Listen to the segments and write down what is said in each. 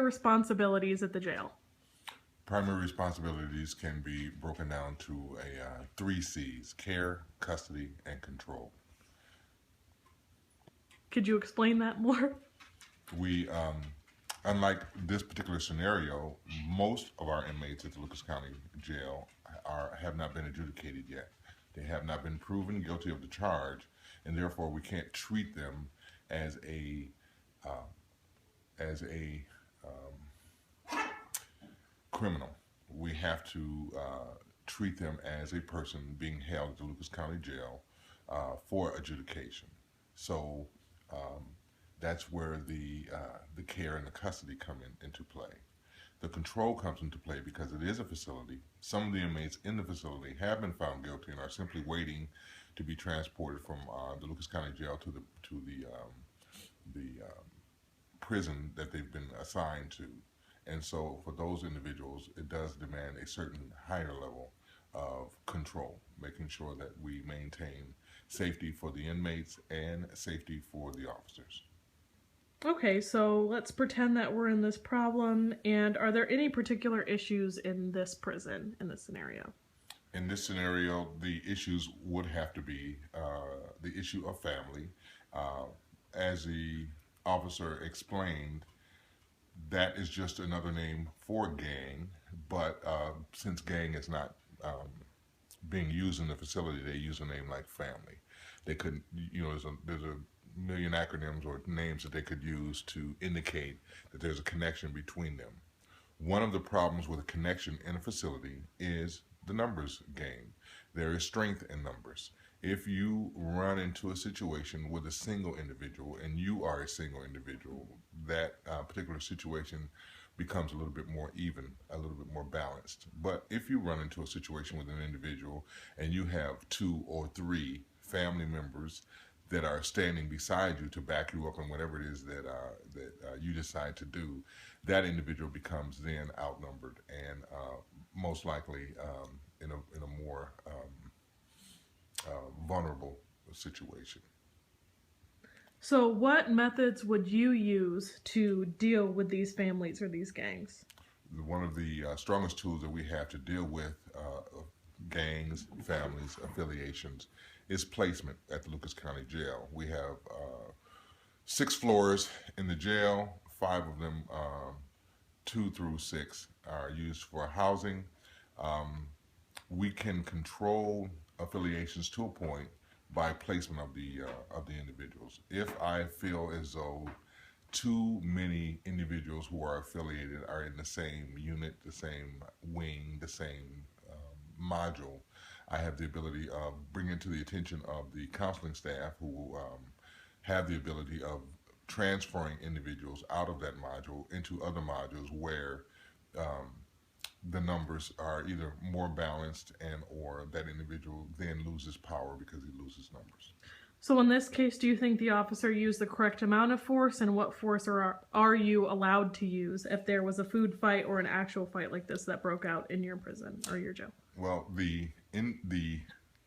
responsibilities at the jail? Primary responsibilities can be broken down to three C's: care, custody, and control. Could you explain that more? We, unlike this particular scenario, most of our inmates at the Lucas County Jail have not been adjudicated yet. They have not been proven guilty of the charge, and therefore we can't treat them as a uh, criminal. We have to treat them as a person being held at the Lucas County Jail for adjudication. So um, that's where the care and the custody come into play. The control comes into play because it is a facility. Some of the inmates in the facility have been found guilty and are simply waiting to be transported from the Lucas County Jail to the prison that they've been assigned to. And so for those individuals, it does demand a certain higher level of control, making sure that we maintain safety for the inmates and safety for the officers. Okay, so let's pretend that we're in this problem. And are there any particular issues in this prison in this scenario? In this scenario, the issues would have to be the issue of family. Uh, as the officer explained, that is just another name for gang, but since gang is not being used in the facility, they use a name like family. They could, there's a million acronyms or names that they could use to indicate that there's a connection between them. One of the problems with a connection in a facility is the numbers game. There is strength in numbers. If you run into a situation with a single individual and you are a single individual, that particular situation becomes a little bit more even, a little bit more balanced. But if you run into a situation with an individual and you have two or three family members that are standing beside you to back you up in whatever it is that you decide to do, that individual becomes then outnumbered and most likely in a more vulnerable situation. So, what methods would you use to deal with these families or these gangs? One of the strongest tools that we have to deal with gangs, families, affiliations is placement at the Lucas County Jail. We have 6 floors in the jail. 5 of them, 2 through 6, are used for housing. We can control affiliations to a point by placement of the individuals. If I feel as though too many individuals who are affiliated are in the same unit, the same wing, the same module, I have the ability of bringing to the attention of the counseling staff who have the ability of transferring individuals out of that module into other modules where the numbers are either more balanced and or that individual then loses power because he loses numbers. So, in this case, do you think the officer used the correct amount of force, and what force are you allowed to use if there was a food fight or an actual fight like this that broke out in your prison or your jail? Well, the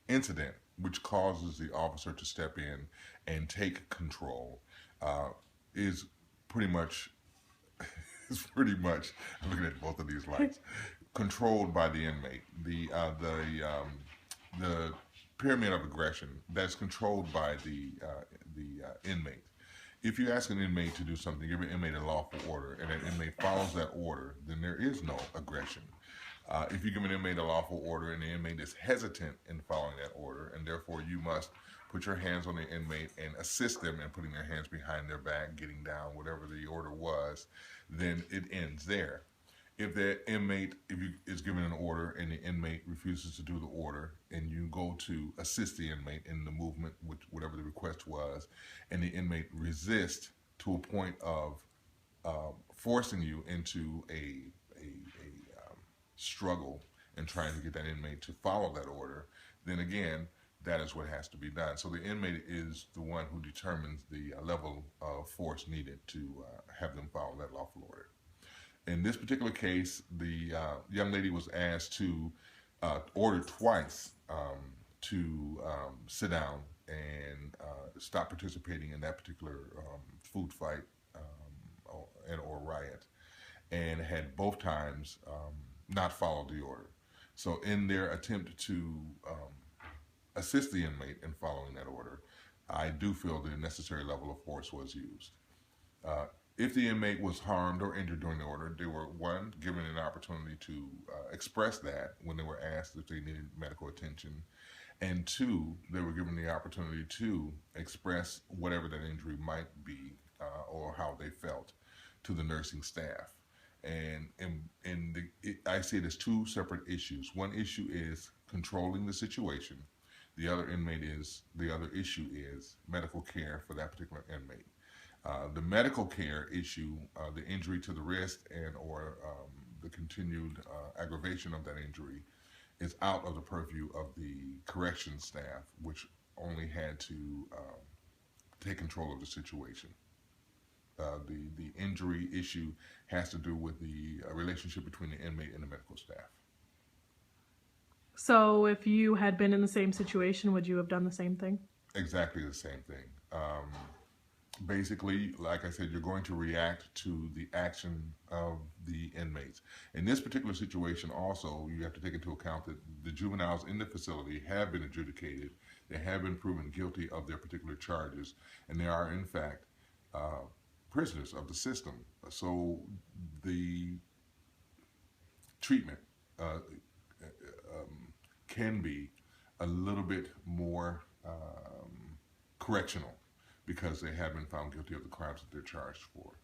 incident which causes the officer to step in and take control is pretty much I'm looking at both of these lights, controlled by the inmate. The pyramid of aggression that's controlled by the inmate. If you ask an inmate to do something, give an inmate a lawful order, and an inmate follows that order, then there is no aggression. If you give an inmate a lawful order and the inmate is hesitant in following that order, and therefore you must put your hands on the inmate and assist them in putting their hands behind their back, getting down, whatever the order was, then it ends there. If the inmate is given an order and the inmate refuses to do the order, and you go to assist the inmate in the movement, whatever the request was, and the inmate resists to a point of forcing you into a struggle and trying to get that inmate to follow that order, then again, that is what has to be done. So the inmate is the one who determines the level of force needed to have them follow that lawful order. In this particular case, the young lady was asked to order twice to sit down and stop participating in that particular food fight or riot. and had both times not followed the order. So in their attempt to assist the inmate in following that order, I do feel the necessary level of force was used. Uh, if the inmate was harmed or injured during the order, they were, one, given an opportunity to express that when they were asked if they needed medical attention, and two, they were given the opportunity to express whatever that injury might be or how they felt to the nursing staff. And I see it as two separate issues. One issue is controlling the situation. The other issue is medical care for that particular inmate. The medical care issue, the injury to the wrist and or the continued aggravation of that injury, is out of the purview of the corrections staff, which only had to take control of the situation. The injury issue has to do with the relationship between the inmate and the medical staff. So if you had been in the same situation, would you have done the same thing? Exactly the same thing. Basically, like I said, you're going to react to the action of the inmates. In this particular situation, also, you have to take into account that the juveniles in the facility have been adjudicated, they have been proven guilty of their particular charges, and they are, in fact, prisoners of the system. So the treatment can be a little bit more correctional, because they have been found guilty of the crimes that they're charged for.